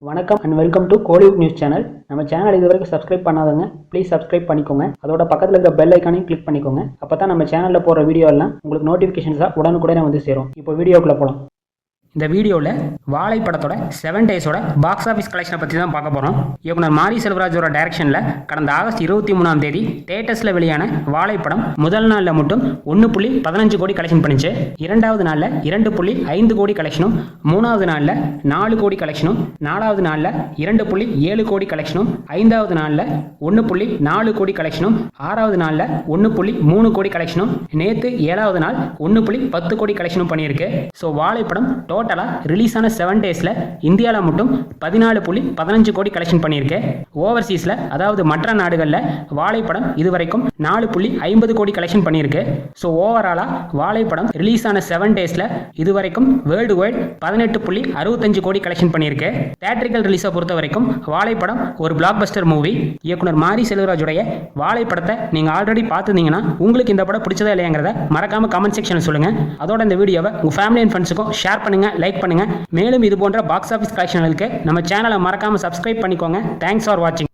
வணக்கம் and welcome to Kollywood news channel. நம்ம channel இது வரைக்கும் சப்ஸ்கிரைப் பண்ணாதவங்க ப்ளீஸ் சப்ஸ்கிரைப் பண்ணிக்கோங்க. அதோட பக்கத்தில் இருக்க பெல் ஐக்கானையும் கிளிக் பண்ணிக்கோங்க. அப்போ தான் நம்ம சேனலில் போகிற வீடியோ எல்லாம் உங்களுக்கு நோட்டிஃபிகேஷன்ஸாக உடனுக்குடனே வந்து சேரும். இப்போ வீடியோக்குள்ளே போகலாம். இந்த வீடியோவில் வாழை படத்தோட 7 டேஸோட பாக்ஸ் ஆஃபீஸ் கலெக்ஷனை பற்றி தான் பார்க்க போகிறோம். இயக்குனர் மாரி செல்வராஜோட டைரக்ஷனில் கடந்த ஆகஸ்ட் 23ஆம் தேதி தேட்டர்ஸில் வெளியான வாழை படம் முதல் நாளில் மட்டும் 1.15 கோடி கலெக்ஷன் பண்ணிச்சு. இரண்டாவது நாளில் 2.5 கோடி கலெக்ஷனும், மூணாவது நாளில் 4 கோடி கலெக்ஷனும், நாலாவது நாளில் 2.7 கோடி கலெக்ஷனும், ஐந்தாவது நாளில் 1.4 கோடி கலெக்ஷனும், ஆறாவது நாளில் 1.3 கோடி கலெக்ஷனும், நேற்று 7வது நாள் 1.10 கோடி கலெக்ஷனும் பண்ணியிருக்கு. ஸோ வாழை படம் டோட்டலாக ரிலீஸ் ஆன 7 டேஸில் இந்தியாவில் மட்டும் 14.15 கோடி கலெக்ஷன் பண்ணியிருக்கு. ஓவர்சீஸில் அதாவது மற்ற நாடுகளில் வாழைப்படம் இதுவரைக்கும் 4.50 கோடி கலெக்ஷன் பண்ணியிருக்கு. ஸோ ஓவராலாக வாழைப்படம் ரிலீஸ் ஆன 7 டேஸில் இதுவரைக்கும் வேர்ல்டு வைட் 18.65 கோடி கலெக்ஷன் பண்ணியிருக்கு. தேட்டரிக்கல் ரிலீஸை பொறுத்த வரைக்கும் வாழைப்படம் ஒரு பிளாக் பஸ்டர் மூவி. இயக்குனர் மாரி செல்வராஜுடைய வாழைப்படத்தை நீங்கள் ஆல்ரெடி பார்த்துருந்தீங்கன்னா உங்களுக்கு இந்த படம் பிடிச்சதா இல்லையாங்கிறத மறக்காம கமெண்ட் செக்ஷனில் சொல்லுங்கள். அதோட இந்த வீடியோவை உங்கள் ஃபேமிலி அண்ட் ஃப்ரெண்ட்ஸுக்கும் ஷேர் பண்ணுங்க, லைக் பண்ணுங்க. மேலும் இது போன்ற பாக்ஸ் ஆஃபீஸ் கலெக்ஷன்களுக்கு நம்ம சேனலை மறக்காம சப்ஸ்கிரைப் பண்ணிக்கோங்க. தேங்க்ஸ் ஃபார் வாட்சிங்.